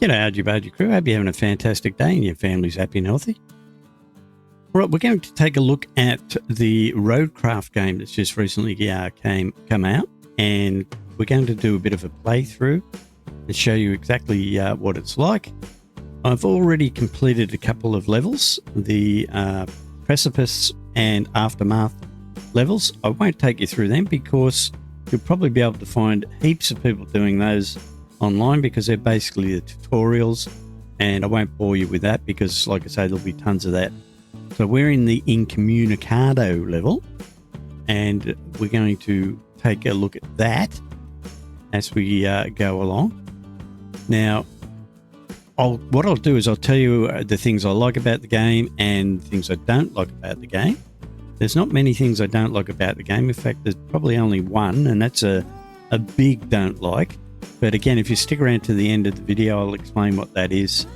G'day RG Bargy crew, hope you're having a fantastic day and your family's happy and healthy. All right, we're going to take a look at the RoadCraft game that's just recently come out, and we're going to do a bit of a playthrough and show you exactly what it's like. I've already completed a couple of levels, the Precipice and Aftermath levels. I won't take you through them because you'll probably be able to find heaps of people doing those online because they're basically the tutorials, and I won't bore you with that because, like I say, there'll be tons of that. So we're in the Incommunicado level, and we're going to take a look at that as we go along. Now, what I'll do is I'll tell you the things I like about the game and things I don't like about the game. There's not many things I don't like about the game. In fact, there's probably only one, and that's a big don't like. But again, if you stick around to the end of the video, I'll explain what that is.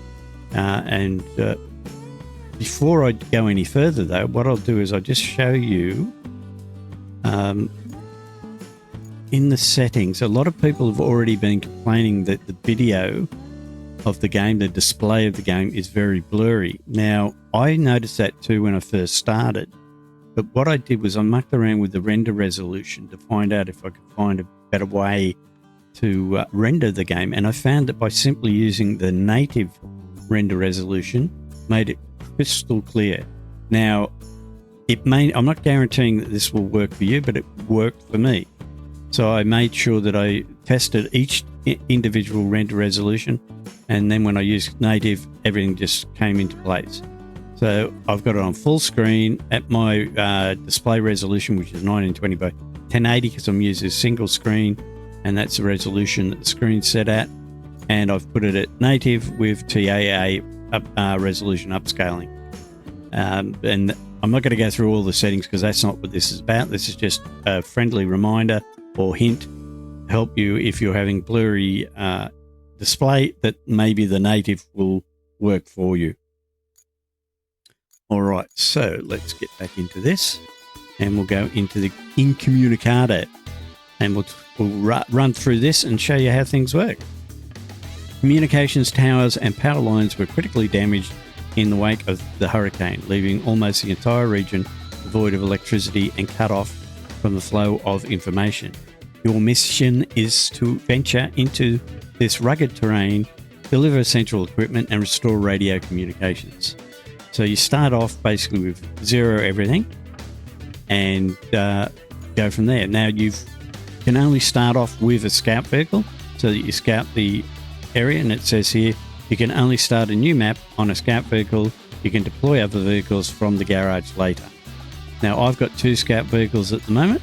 Before I go any further, though, what I'll do is I'll just show you in the settings. A lot of people have already been complaining that the video of the game, the display of the game, is very blurry. Now, I noticed that too when I first started. But what I did was I mucked around with the render resolution to find out if I could find a better way to render the game, and I found that by simply using the native render resolution made it crystal clear. Now, I'm not guaranteeing that this will work for you, but it worked for me. So I made sure that I tested each individual render resolution, and then when I used native, everything just came into place. So I've got it on full screen at my display resolution, which is 1920 by 1080 because I'm using a single screen, and that's the resolution that the screen's set at. And I've put it at native with TAA resolution upscaling. And I'm not going to go through all the settings because that's not what this is about. This is just a friendly reminder or hint to help you if you're having blurry display, that maybe the native will work for you. All right, so let's get back into this, and we'll go into the Incommunicado, and we'll run through this and show you how things work. Communications towers and power lines were critically damaged in the wake of the hurricane, leaving almost the entire region devoid of electricity and cut off from the flow of information. Your mission is to venture into this rugged terrain, deliver essential equipment, and restore radio communications. So you start off basically with zero everything and go from there. Now, you can only start off with a scout vehicle so that you scout the area, and it says here you can only start a new map on a scout vehicle. You can deploy other vehicles from the garage later. Now, I've got two scout vehicles at the moment.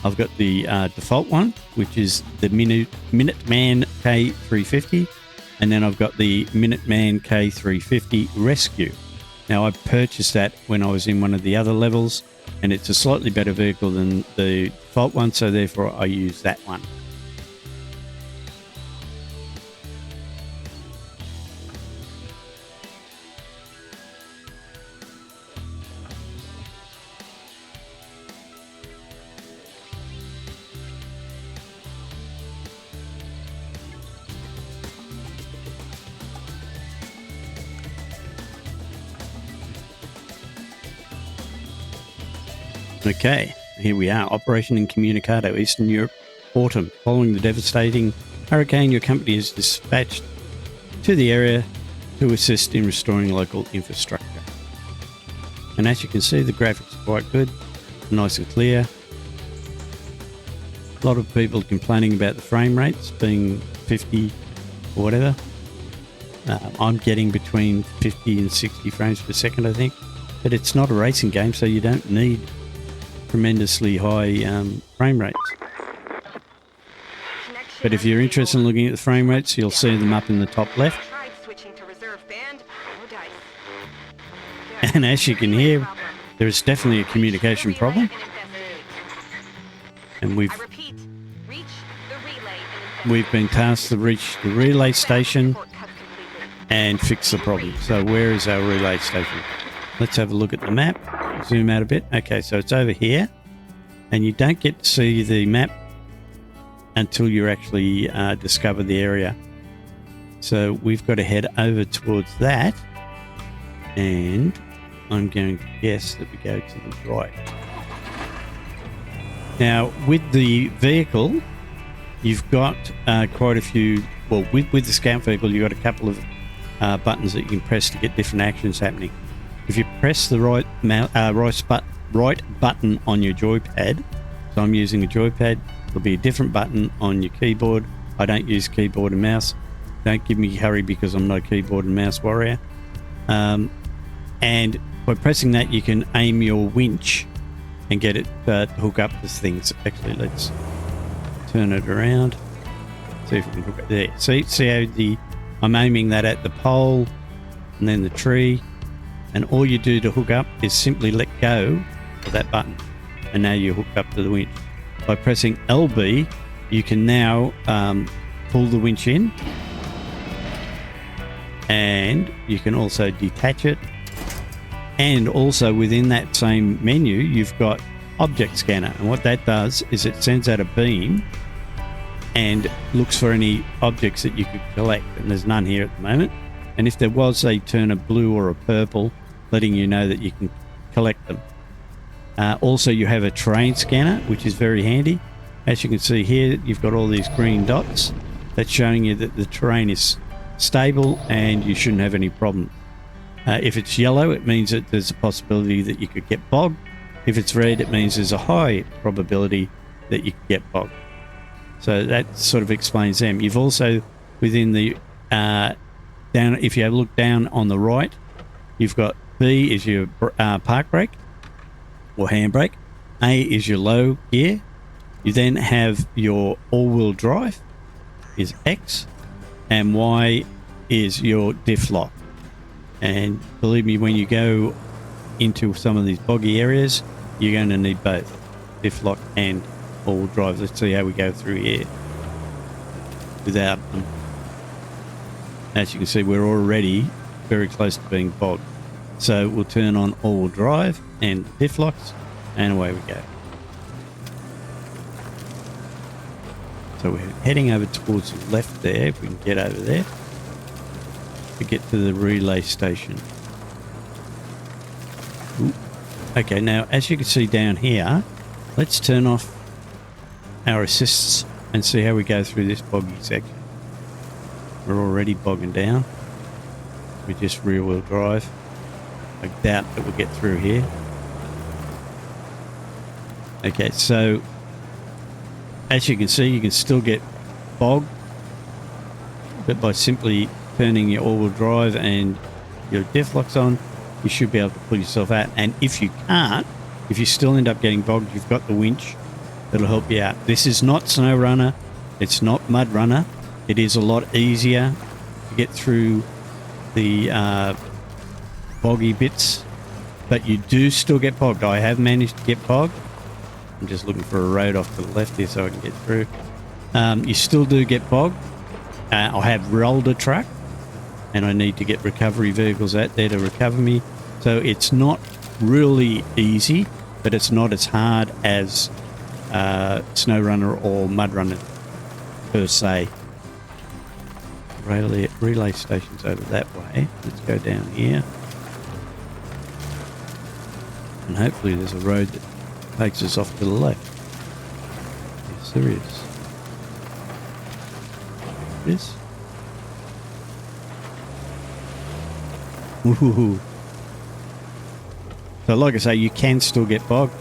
I've got the default one, which is the Minuteman K350, and then I've got the Minuteman K350 Rescue. Now, I purchased that when I was in one of the other levels, and it's a slightly better vehicle than the default one, so therefore I use that one. Okay, here we are. Operation Incommunicado, Eastern Europe, autumn. Following the devastating hurricane, your company is dispatched to the area to assist in restoring local infrastructure. And as you can see, the graphics are quite good, nice and clear. A lot of people complaining about the frame rates being 50 or whatever. I'm getting between 50 and 60 frames per second, I think. But it's not a racing game, so you don't need tremendously high frame rates. But if you're interested in looking at the frame rates, you'll see them up in the top left. And as you can hear, there is definitely a communication problem. And we've been tasked to reach the relay station and fix the problem. So where is our relay station? Let's have a look at the map. Zoom out a bit. Okay, so it's over here, and you don't get to see the map until you actually discover the area. So we've got to head over towards that, and I'm going to guess that we go to the right. Now, with the vehicle, you've got quite a few. Well, with the scout vehicle, you've got a couple of buttons that you can press to get different actions happening. If you press the right button on your joypad, so I'm using a joypad, there'll be a different button on your keyboard. I don't use keyboard and mouse. Don't give me hurry because I'm no keyboard and mouse warrior. And by pressing that, you can aim your winch and get it to hook up to things. Actually, let's turn it around. See if we can hook it there. See how I'm aiming that at the pole and then the tree, and all you do to hook up is simply let go of that button, and now you're hooked up to the winch. By pressing LB, you can now pull the winch in, and you can also detach it. And also within that same menu, you've got object scanner, and what that does is it sends out a beam and looks for any objects that you could collect, and there's none here at the moment. And if there was, they turn a blue or a purple, letting you know that you can collect them. Also, you have a terrain scanner, which is very handy. As you can see here, you've got all these green dots. That's showing you that the terrain is stable and you shouldn't have any problems. If it's yellow, it means that there's a possibility that you could get bogged. If it's red, it means there's a high probability that you could get bogged. So that sort of explains them. You've also, within the down, if you look down on the right, you've got B is your park brake or handbrake. A is your low gear. You then have your all-wheel drive is X, and Y is your diff lock. And believe me, when you go into some of these boggy areas, you're going to need both diff lock and all-wheel drive. Let's see how we go through here without them. As you can see, we're already very close to being bogged. So we'll turn on all-wheel drive and diff locks, and away we go. So we're heading over towards the left there, if we can get over there, to get to the relay station. Ooh. Okay, now as you can see down here, let's turn off our assists and see how we go through this boggy section. We're already bogging down. We just rear wheel drive. I doubt that we'll get through here. Okay, so as you can see, you can still get bogged, but by simply turning your all-wheel drive and your diff locks on, you should be able to pull yourself out. And if you can't, if you still end up getting bogged, you've got the winch that'll help you out. This is not Snow Runner. It's not Mud Runner. It is a lot easier to get through the boggy bits, but you do still get bogged. I have managed to get bogged. I'm just looking for a road off to the left here so I can get through. You still do get bogged. I have rolled a truck, and I need to get recovery vehicles out there to recover me. So it's not really easy, but it's not as hard as Snow Runner or Mud Runner per se. Relay station's over that way. Let's go down here. And hopefully there's a road that takes us off to the left. Yes, there is. This. Woohoo. So like I say, you can still get bogged.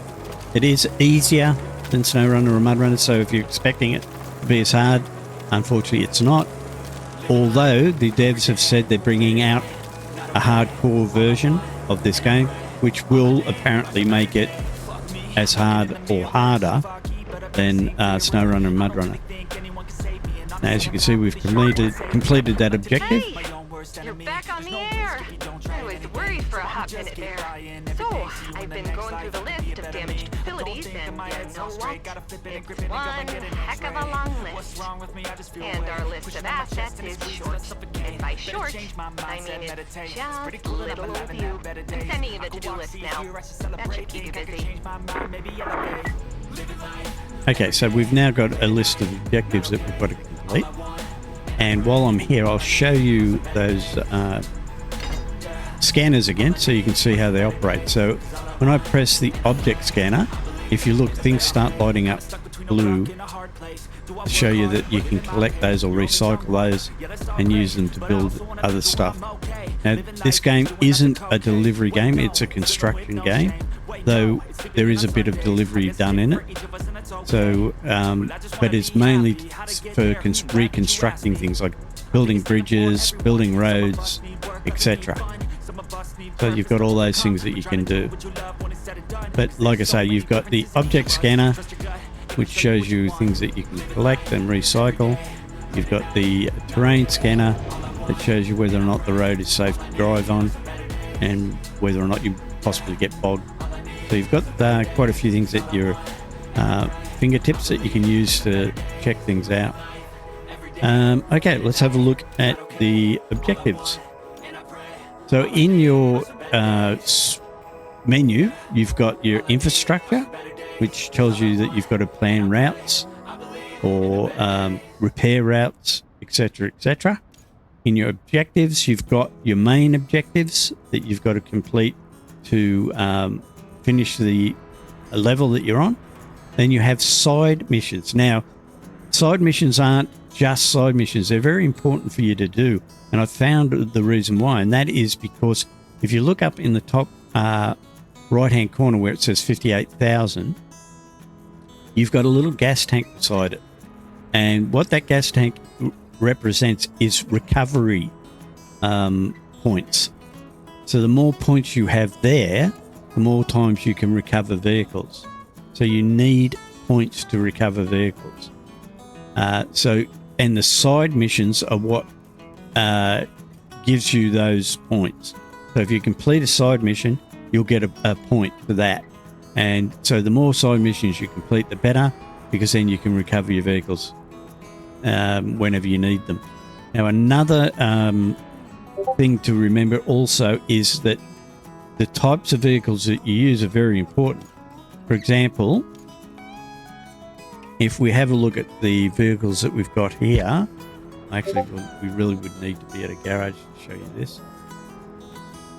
It is easier than Snow Runner or Mud Runner, so if you're expecting it to be as hard, unfortunately it's not. Although the devs have said they're bringing out a hardcore version of this game, which will apparently make it as hard or harder than Snow Runner and Mud Runner. Now, as you can see, we've completed that objective. You're back on the air. I was worried for a hot minute there. So, I've been going through the list of damaged facilities, and you know what? It's one heck of a long list. And our list of assets is short. And by short, I mean it's just little old you. I'm sending you the to-do list now. That should keep you busy. Okay, so we've now got a list of objectives that we've got to complete. And while I'm here, I'll show you those scanners again so you can see how they operate. So when I press the object scanner, if you look, things start lighting up blue to show you that you can collect those or recycle those and use them to build other stuff. Now, this game isn't a delivery game, it's a construction game, though there is a bit of delivery done in it. So, but it's mainly for reconstructing things like building bridges, building roads, etc. So you've got all those things that you can do. But like I say, you've got the object scanner, which shows you things that you can collect and recycle. You've got the terrain scanner that shows you whether or not the road is safe to drive on and whether or not you possibly get bogged. So you've got quite a few things at your fingertips that you can use to check things out. Okay, let's have a look at the objectives. So in your menu, you've got your infrastructure, which tells you that you've got to plan routes or repair routes, etc., etc. In your objectives, you've got your main objectives that you've got to complete to finish the level that you're on. Then you have side missions. Now, side missions aren't just side missions. They're very important for you to do. And I found the reason why, and that is because if you look up in the top right-hand corner where it says 58,000, you've got a little gas tank beside it. And what that gas tank represents is recovery points. So the more points you have there, the more times you can recover vehicles. So you need points to recover vehicles. And the side missions are what gives you those points. So if you complete a side mission, you'll get a point for that. And so the more side missions you complete, the better, because then you can recover your vehicles whenever you need them. Now, another thing to remember also is that the types of vehicles that you use are very important. For example, if we have a look at the vehicles that we've got here, actually, we really would need to be at a garage to show you this.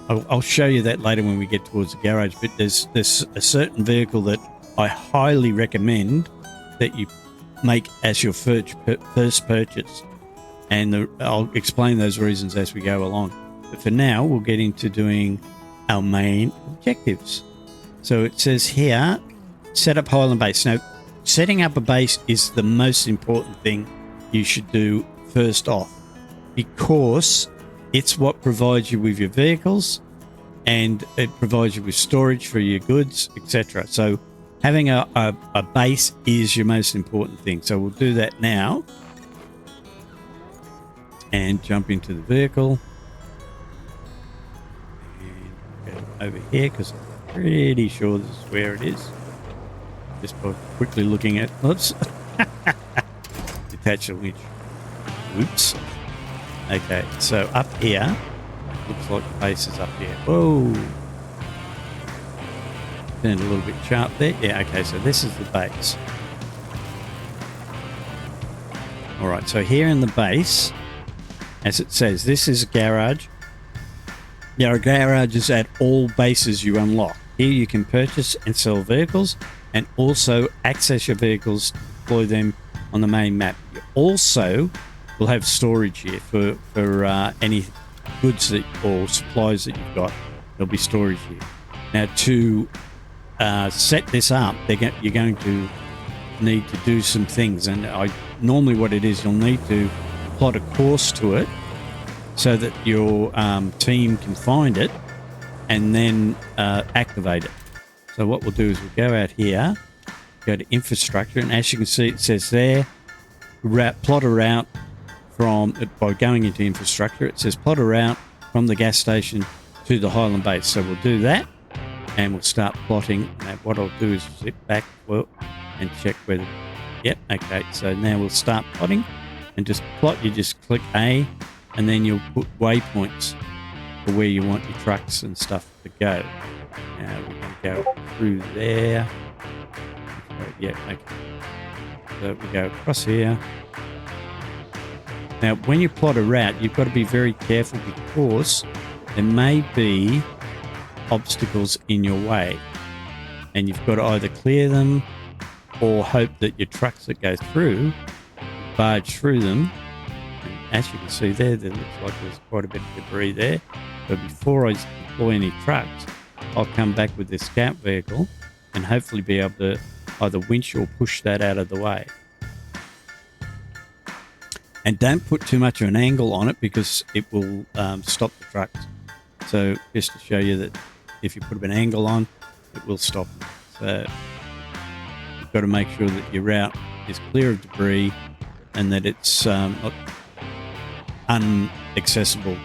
I'll show you that later when we get towards the garage, but there's a certain vehicle that I highly recommend that you make as your first purchase. And I'll explain those reasons as we go along. But for now, we'll get into doing our main objectives. So it says here, set up Highland Base. Now, setting up a base is the most important thing you should do first off, because it's what provides you with your vehicles and it provides you with storage for your goods, etc. So having a base is your most important thing. So we'll do that now and jump into the vehicle and go over here because I'm pretty sure this is where it is. Just by quickly looking at, oops, detach the winch. Oops. Okay, so up here, looks like the base is up here. Whoa. Turned a little bit sharp there. Yeah, okay, so this is the base. All right, so here in the base, as it says, this is a garage. There are garages at all bases you unlock. Here you can purchase and sell vehicles and also access your vehicles to deploy them on the main map. You also will have storage here for any goods or supplies that you've got. There'll be storage here. Now, to set this up, you're going to need to do some things, and normally what it is, you'll need to plot a course to it so that your team can find it and then activate it. So what we'll do is we'll go out here, go to infrastructure, and as you can see, it says there, plot a route by going into infrastructure. It says plot a route from the gas station to the Highland Base. So we'll do that and we'll start plotting. Now what I'll do is zip back and check whether, yep, okay. So now we'll start plotting and just plot. You just click A and then you'll put waypoints for where you want your trucks and stuff to go. Now we're going to go through there. Yeah, okay. So we go across here. Now, when you plot a route, you've got to be very careful because there may be obstacles in your way. And you've got to either clear them or hope that your trucks that go through barge through them. And as you can see there looks like there's quite a bit of debris there. But before I deploy any trucks, I'll come back with this scout vehicle and hopefully be able to either winch or push that out of the way. And don't put too much of an angle on it because it will stop the trucks. So just to show you that if you put an angle on, it will stop them. So you've got to make sure that your route is clear of debris and that it's not unaccessible.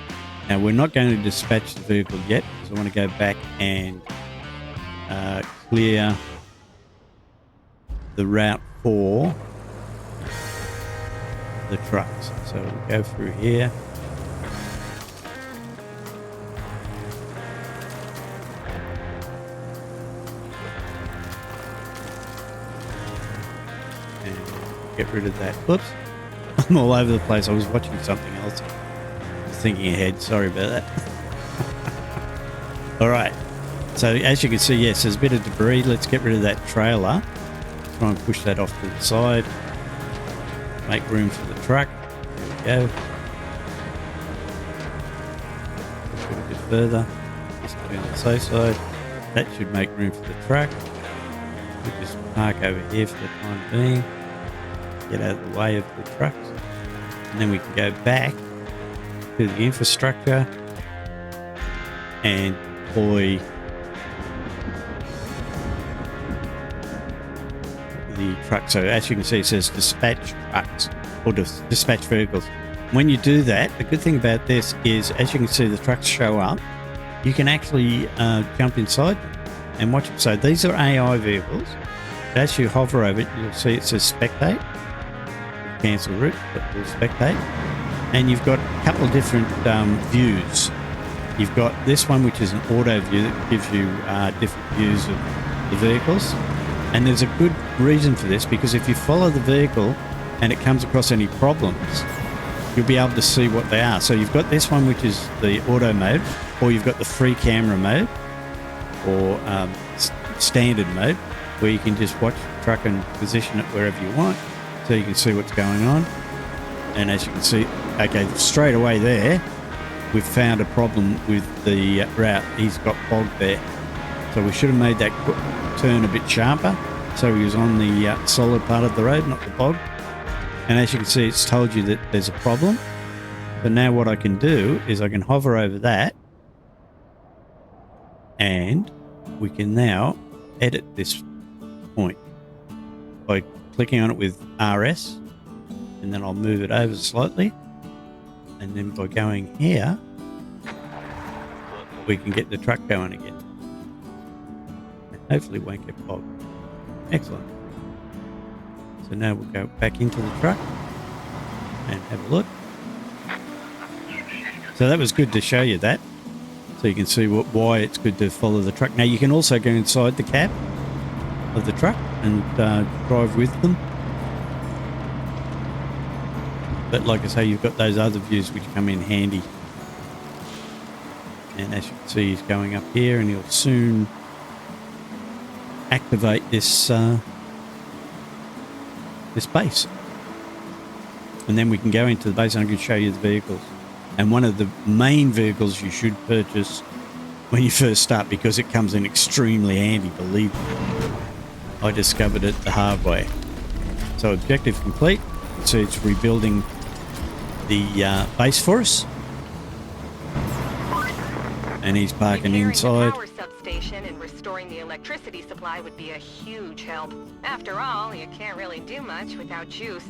Now, we're not going to dispatch the vehicle yet because I want to go back and clear the route for the trucks. So we'll go through here. And get rid of that. Whoops. I'm all over the place. I was watching something else. Thinking ahead, sorry about that. All right, so as you can see, yes, there's a bit of debris. Let's get rid of that trailer. Try and push that off to the side. Make room for the truck. There we go. Push it a bit further. Just to be on the safe side. That should make room for the truck. We'll just park over here for the time being. Get out of the way of the trucks. And then we can go back to the infrastructure and deploy the truck. So as you can see, it says dispatch trucks or dispatch vehicles. When you do that, the good thing about this is, as you can see, the trucks show up. You can actually jump inside them and watch them. So these are AI vehicles. As you hover over it, you'll see it says spectate. Cancel route, but we'll spectate. And you've got a couple of different views. You've got this one, which is an auto view that gives you different views of the vehicles. And there's a good reason for this, because if you follow the vehicle and it comes across any problems, you'll be able to see what they are. So you've got this one, which is the auto mode, or you've got the free camera mode, or standard mode, where you can just watch the truck and position it wherever you want, so you can see what's going on. And as you can see, okay, straight away there, we've found a problem with the route. He's got bogged there. So we should have made that turn a bit sharper, so he was on the solid part of the road, not the bog. And as you can see, it's told you that there's a problem. But now what I can do is I can hover over that, and we can now edit this point by clicking on it with RS, and then I'll move it over slightly, and then by going here we can get the truck going again, and hopefully it won't get bogged. Excellent. So now we'll go back into the truck and have a look. So that was good to show you that, so you can see why it's good to follow the truck. Now you can also go inside the cab of the truck and drive with them. But like I say, you've got those other views which come in handy. And as you can see, he's going up here, and he'll soon activate this this base. And then we can go into the base, and I can show you the vehicles. And one of the main vehicles you should purchase when you first start, because it comes in extremely handy, believe me. I discovered it the hard way. So objective complete. So it's rebuilding the base for us, and he's parking inside. The power substation and restoring the electricity supply would be a huge help. After all, you can't really do much without juice.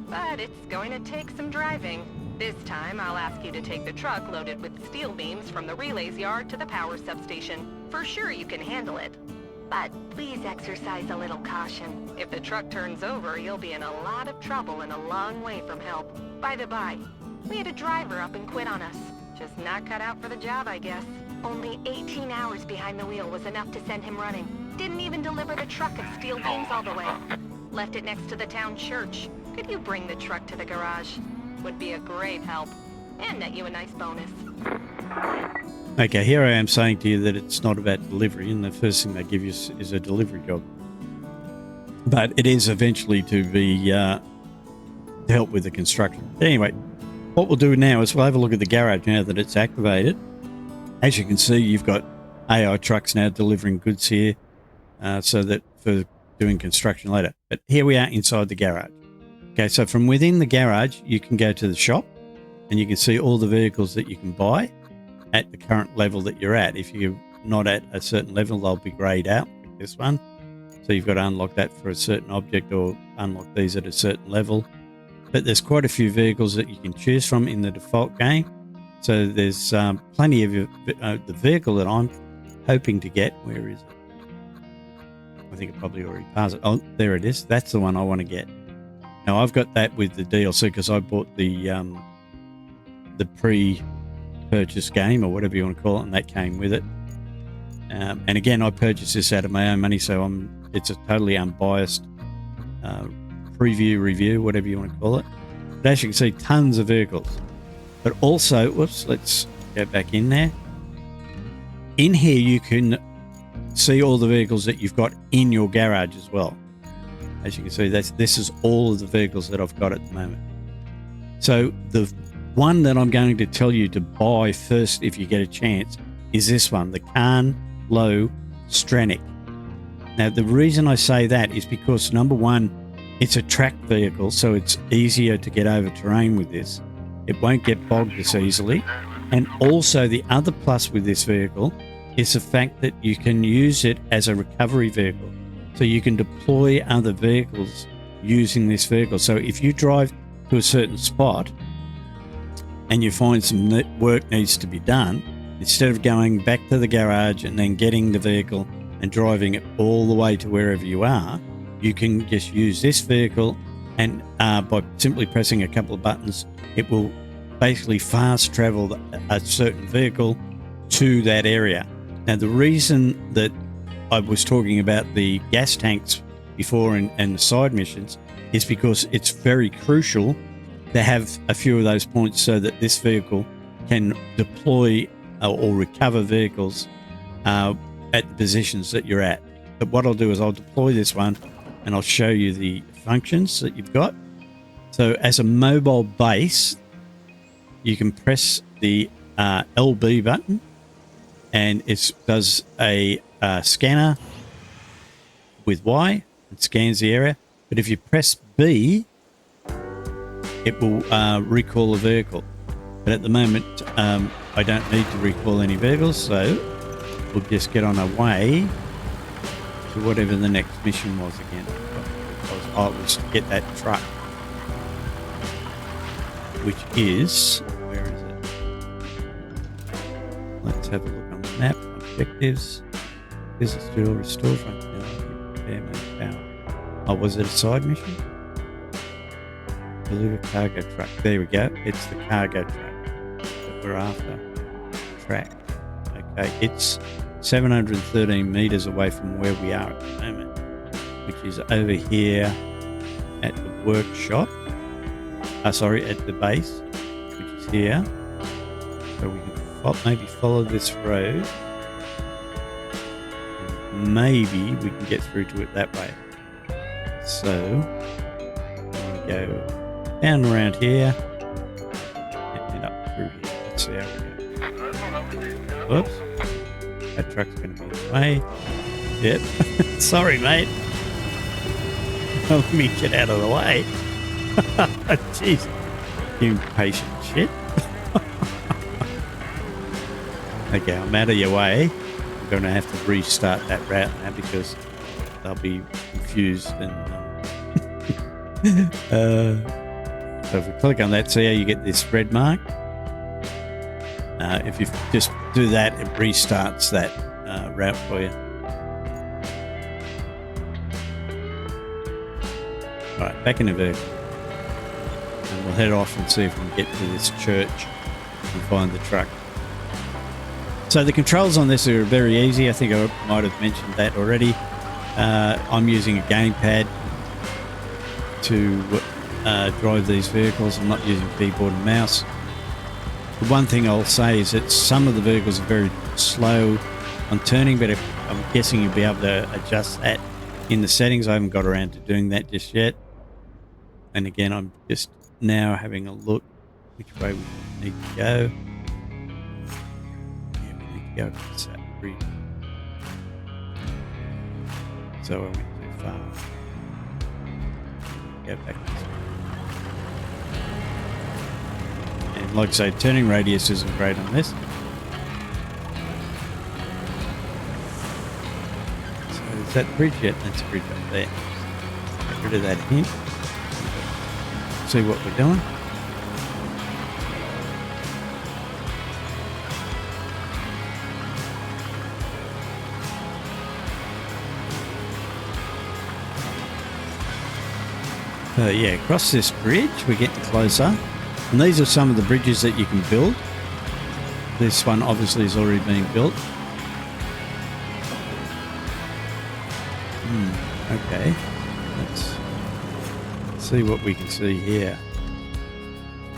But it's going to take some driving. This time, I'll ask you to take the truck loaded with steel beams from the relays yard to the power substation. For sure you can handle it. But please exercise a little caution. If the truck turns over, you'll be in a lot of trouble and a long way from help. By the by, we had a driver up and quit on us. Just not cut out for the job, I guess. Only 18 hours behind the wheel was enough to send him running. Didn't even deliver the truck of steel beams all the way. Left it next to the town church. Could you bring the truck to the garage? would be a great help. And net you a nice bonus. Okay, here I am saying to you that it's not about delivery, and the first thing they give you is a delivery job. But it is eventually to be to help with the construction. But anyway, what we'll do now is we'll have a look at the garage now that it's activated. As you can see, you've got AI trucks now delivering goods here, so that for doing construction later. But here we are inside the garage. Okay, so from within the garage, you can go to the shop, and you can see all the vehicles that you can buy at the current level that you're at. If you're not at a certain level, they'll be grayed out, like this one. So you've got to unlock that for a certain object or unlock these at a certain level. But there's quite a few vehicles that you can choose from in the default game. So there's plenty of the vehicle that I'm hoping to get. Where is it? I think it probably already passed it. Oh, there it is. That's the one I want to get. Now, I've got that with the DLC because I bought the pre-purchase game or whatever you want to call it, and that came with it. And again, I purchased this out of my own money, so it's a totally unbiased preview, review, whatever you want to call it. But as you can see, tons of vehicles. But also, whoops, let's go back in there. In here, you can see all the vehicles that you've got in your garage as well. As you can see, this is all of the vehicles that I've got at the moment. So the one that I'm going to tell you to buy first, if you get a chance, is this one, the Kahn Low Stranic. Now, the reason I say that is because, number one, it's a tracked vehicle, so it's easier to get over terrain with this. It won't get bogged as easily. And also, the other plus with this vehicle is the fact that you can use it as a recovery vehicle. So you can deploy other vehicles using this vehicle. So if you drive to a certain spot and you find some work needs to be done, instead of going back to the garage and then getting the vehicle and driving it all the way to wherever you are, you can just use this vehicle, and by simply pressing a couple of buttons, it will basically fast travel a certain vehicle to that area. Now, the reason that I was talking about the gas tanks before and the side missions is because it's very crucial to have a few of those points so that this vehicle can deploy or recover vehicles at the positions that you're at. But what I'll do is I'll deploy this one and I'll show you the functions that you've got. So as a mobile base, you can press the LB button and it does a scanner with Y. It scans the area. But if you press B, it will recall a vehicle. But at the moment, I don't need to recall any vehicles, so we'll just get on our way to whatever the next mission was again. I was to get that truck, which is, where is it? Let's have a look on the map. Objectives. Business to restore functionality. Repair main power. Oh, was it a side mission? Deliver cargo truck. There we go. It's the cargo truck that we're after. Track. Okay, it's 713 meters away from where we are at the moment, which is over here at the workshop. At the base, which is here. So we can maybe follow this road. Maybe we can get through to it that way. So we go down around here and up through here. Let's see how we go. Whoops. That truck's going to be in the way. Yep. Sorry, mate. Let me get out of the way. Jeez. You impatient shit. Okay, I'm out of your way. I'm going to have to restart that route now because they'll be confused. And so if we click on that, see how you get this red mark? If you just do that, it restarts that route for you. All right, back in the vehicle. And we'll head off and see if we can get to this church and find the truck. So the controls on this are very easy. I think I might have mentioned that already. I'm using a gamepad to drive these vehicles. I'm not using keyboard and mouse. The one thing I'll say is that some of the vehicles are very slow on turning, but I'm guessing you'll be able to adjust that in the settings. I haven't got around to doing that just yet. And again, I'm just now having a look which way we need to go. Yeah, we need to go across that bridge. So I went too far. Go back this way. And like I say, turning radius isn't great on this. So is that bridge yet? That's a bridge up there. Get rid of that hint. See what we're doing. Yeah, across this bridge, we're getting closer. And these are some of the bridges that you can build. This one obviously is already being built. Okay. Let's see what we can see here.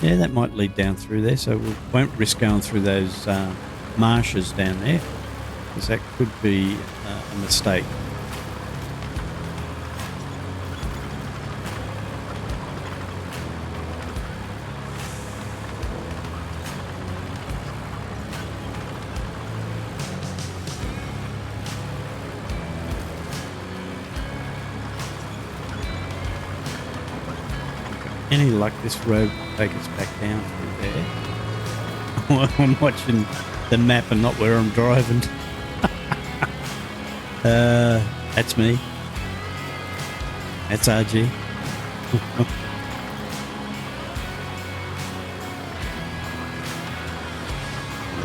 Yeah, that might lead down through there, so we won't risk going through those marshes down there, because that could be a mistake. Any luck, this road will take us back down through there. I'm watching the map and not where I'm driving. That's me. That's RG.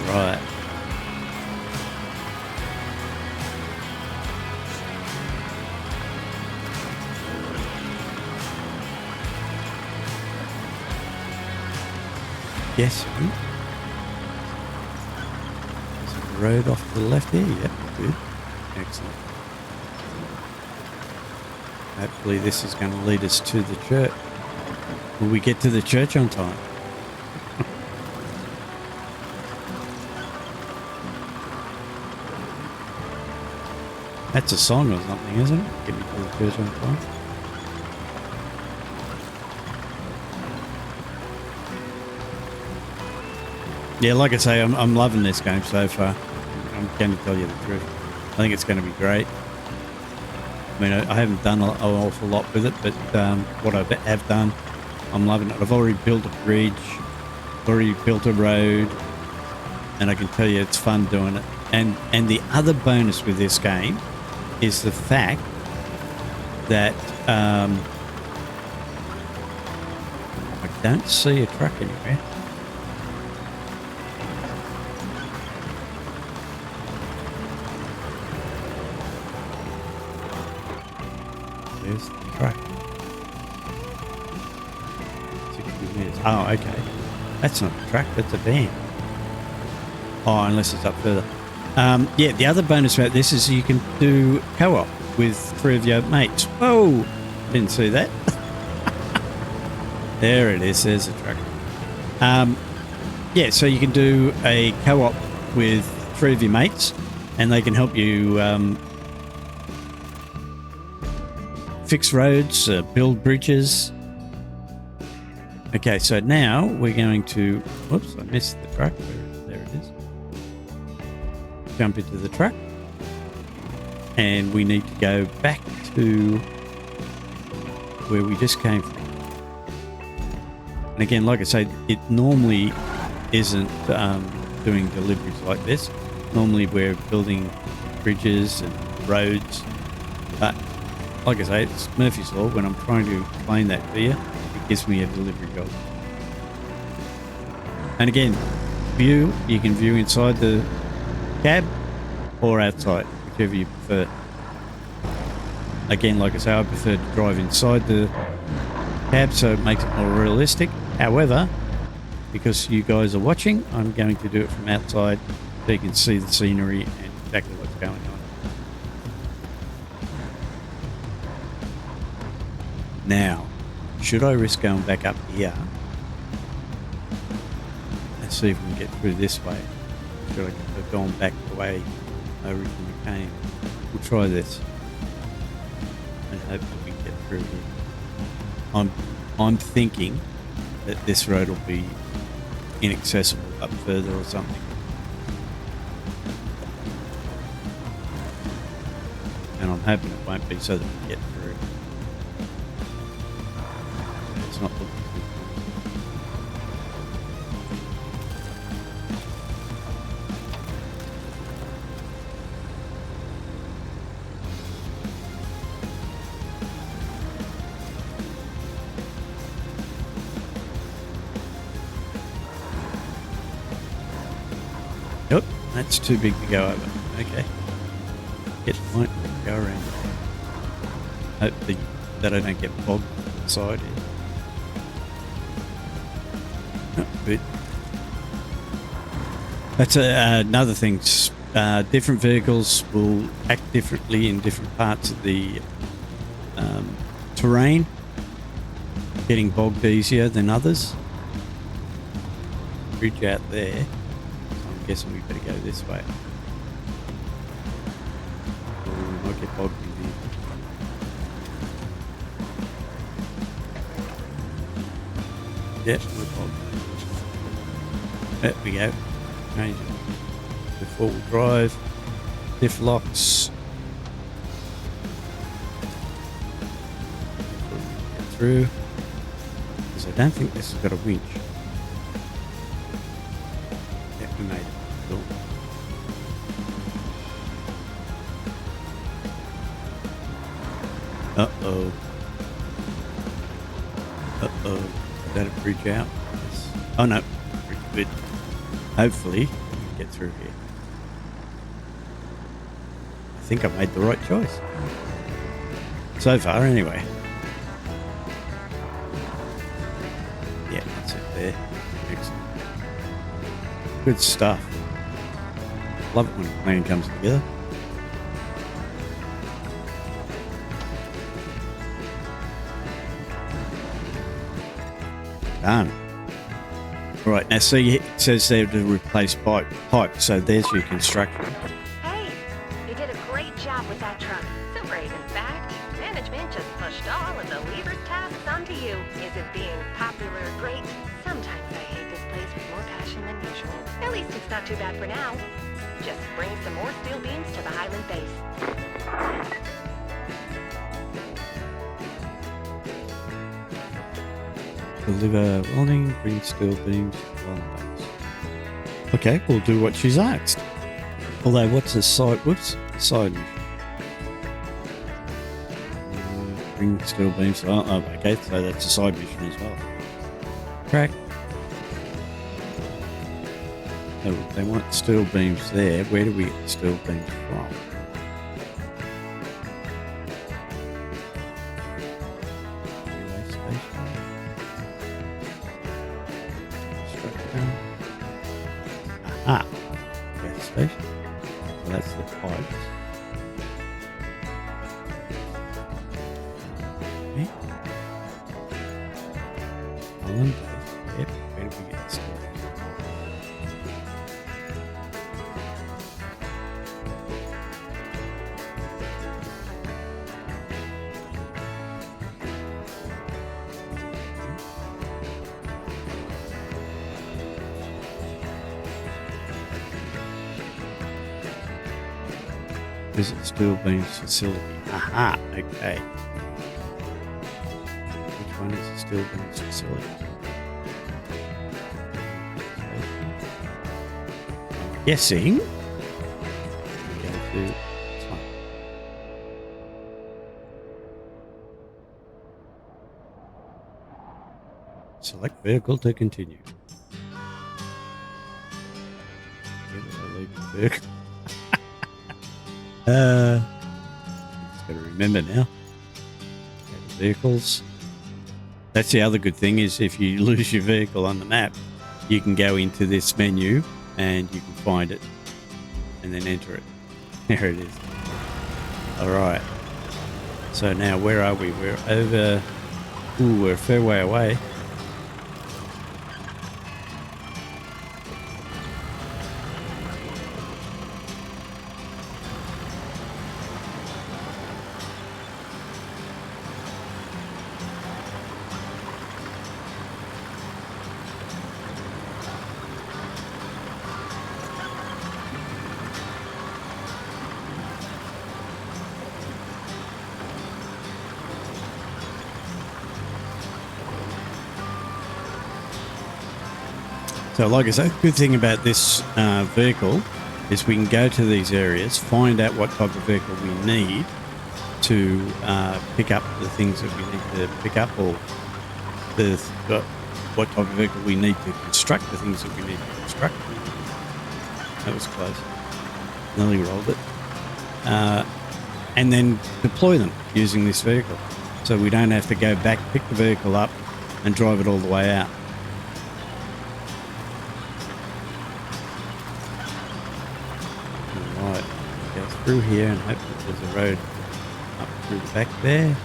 Right. Yes. There's a road off to the left there. Yep, good. Excellent. Hopefully this is going to lead us to the church. Will we get to the church on time? That's a song or something, isn't it? Get me to the church on time. Yeah, like I say, I'm loving this game so far. I'm going to tell you the truth. I think it's going to be great. I mean, I haven't done an awful lot with it, but what I have done, I'm loving it. I've already built a bridge, already built a road, and I can tell you it's fun doing it. And the other bonus with this game is the fact that I don't see a truck anywhere. There's the truck. 60 meters. Oh, okay. That's not a truck, that's a van. Oh, unless it's up further. Yeah, the other bonus about this is you can do co-op with 3 of your mates. Whoa! Didn't see that. There it is. There's a truck. Yeah, so you can do a co-op with 3 of your mates, and they can help you fix roads, build bridges. Okay, so now we're going to... Whoops, I missed the truck. There it is. Jump into the truck. And we need to go back to where we just came from. And again, like I say, it normally isn't doing deliveries like this. Normally we're building bridges and roads. But like I say, it's Murphy's Law. When I'm trying to explain that to you, it gives me a delivery job. And again, you can view inside the cab or outside, whichever you prefer. Again, like I say, I prefer to drive inside the cab so it makes it more realistic. However, because you guys are watching, I'm going to do it from outside so you can see the scenery and exactly what's going on. Now, should I risk going back up here? Let's see if we can get through this way. Should I have gone back the way I originally came? We'll try this and hope that we can get through here. I'm thinking that this road will be inaccessible up further or something. And I'm hoping it won't be so that we get through. It's not looking too Nope, that's too big to go over. Okay. Get the point, go around. Hope that I don't get bogged inside here. Oh, good. That's another thing. Different vehicles will act differently in different parts of the terrain. Getting bogged easier than others. Bridge out there. I'm guessing we better go this way. Or we might get bogged in here. Yep, we're bogged. There we go. Change it to four-wheel drive. Diff locks. Get through. Because I don't think this has got a winch. Yep, we made it. Cool. Uh-oh. Uh-oh. Is that a bridge out? Yes. Oh, no. Pretty good. Hopefully, we can get through here. I think I made the right choice. So far, anyway. Yeah, that's it there. Excellent. Good stuff. Love it when a plan comes together. Done. Right, now see, it says there to replace pipe, so there's your construction. Hey, you did a great job with that truck. So great, in fact, management just pushed all of the lever's tasks onto you. Is it being popular or great? Sometimes I hate this place with more passion than usual. At least it's not too bad for now. Just bring some more steel beams to the Highland base. Deliver welding, bring steel beams to welding base. Okay, we'll do what she's asked. Although, what's the side? Whoops, side. Bring steel beams. Oh, okay, so that's a side mission as well. Crack. Oh, they want steel beams there. Where do we get the steel beams from? Relay station. Aha. Gas station. Well, that's the pipes. Okay. Island base. Yep. Where do we get the steel? Visit steel beams facility. Aha, okay. Which one is the steel beams facility? I'm guessing. Go to this one. Select vehicle to continue. Where did I leave the vehicle? Just got to remember now. Vehicles. That's the other good thing is if you lose your vehicle on the map, you can go into this menu and you can find it and then enter it. There it is. All right. So now where are we? We're over Ooh, we're a fair way away. So like I say, the good thing about this vehicle is we can go to these areas, find out what type of vehicle we need to pick up the things that we need to pick up, or what type of vehicle we need to construct the things that we need to construct. That was close. Nearly rolled it. And then deploy them using this vehicle. So we don't have to go back, pick the vehicle up and drive it all the way out. Alright, go through here and hopefully there's a road up through the back there.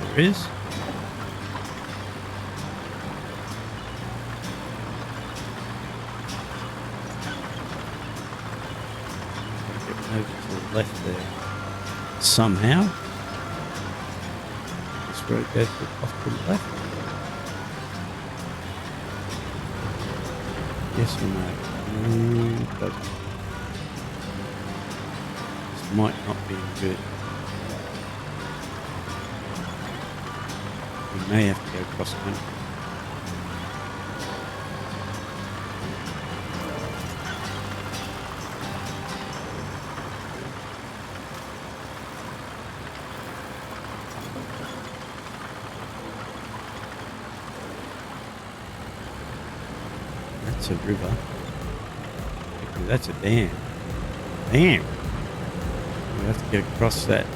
There is. Get over to the left there. Somehow. This road goes off to the left. Yes or no? It doesn't. This might not be good. We may have to go cross country. That's a river. Actually, that's a dam. Damn. We have to get across that.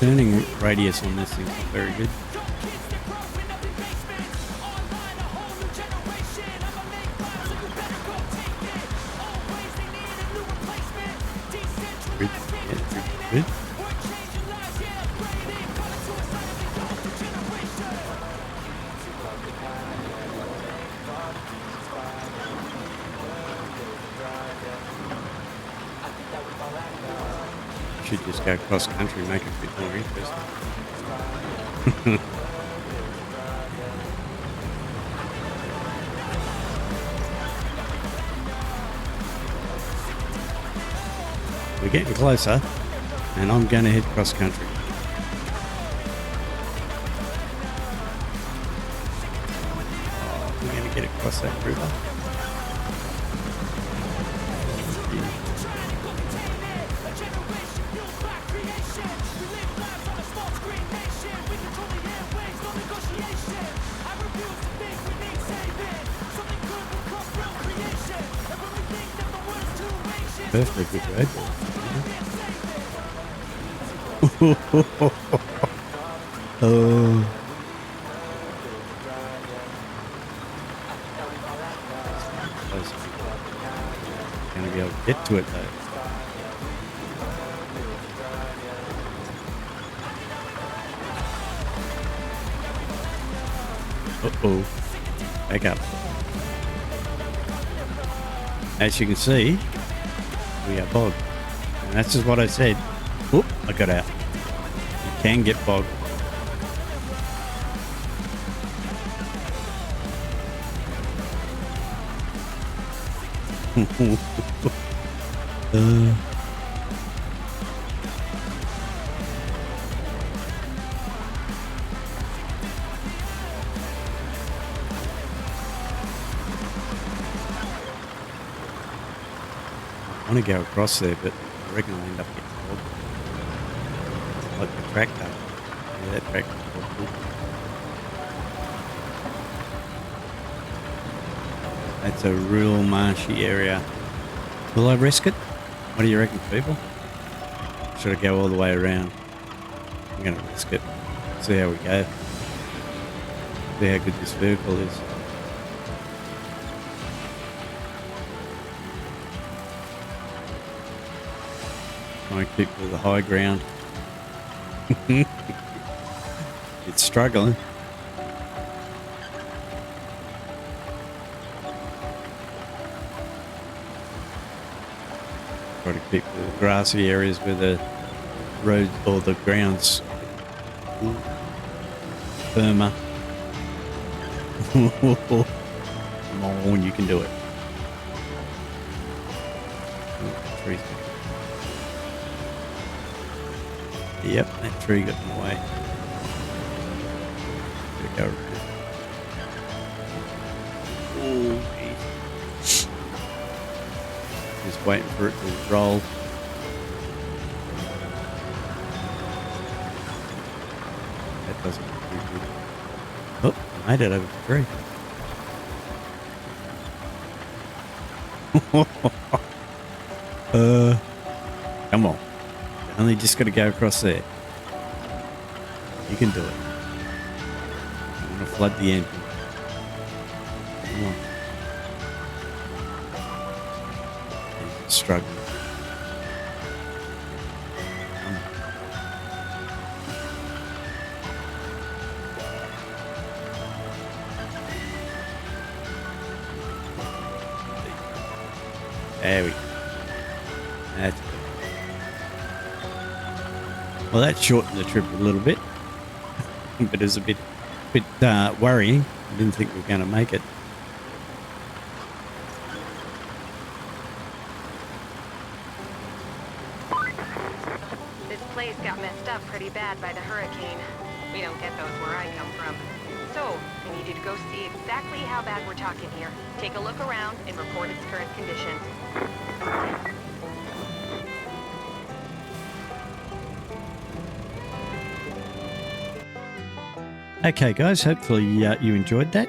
Turning radius on this thing's not very good. Good. Yeah, good. Should just go cross country, make it a bit more interesting. We're getting closer, and I'm going to head cross country. Oh, we're going to get across that river. Perfectly good road. Oh. Gonna be able to get to it though. Uh-oh. Back up. As you can see, we are bogged. And that's just what I said. Whoop, I got out. You can get bogged. I want to go across there, but I reckon I'll end up getting bogged. Like the tractor. Yeah, that tractor's bogged. That's a real marshy area. Will I risk it? What do you reckon, people? Should I go all the way around? I'm going to risk it. See how we go. See how good this vehicle is. Try and keep to the high ground. It's struggling. Try to keep the grassy areas where the road or the ground's firmer. Come on, you can do it. Trees. Yep, that tree got in the way. There we go. Oh, geez. Just waiting for it to roll. That doesn't look too good. Oh, I made it over the tree. Come on. Only just got to go across there. You can do it. I'm going to flood the engine. Come on. He's struggling. Come on. There we go. That's good. Well, that shortened the trip a little bit, but it was a bit worrying. I didn't think we were going to make it. This place got messed up pretty bad by the hurricane. We don't get those where I come from. So, I need you to go see exactly how bad we're talking here. Take a look around and report its current condition. Okay, guys, hopefully you enjoyed that.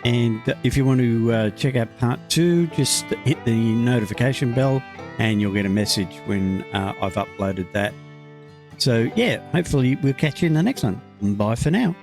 And if you want to check out part 2, just hit the notification bell and you'll get a message when I've uploaded that. So, yeah, hopefully we'll catch you in the next one. Bye for now.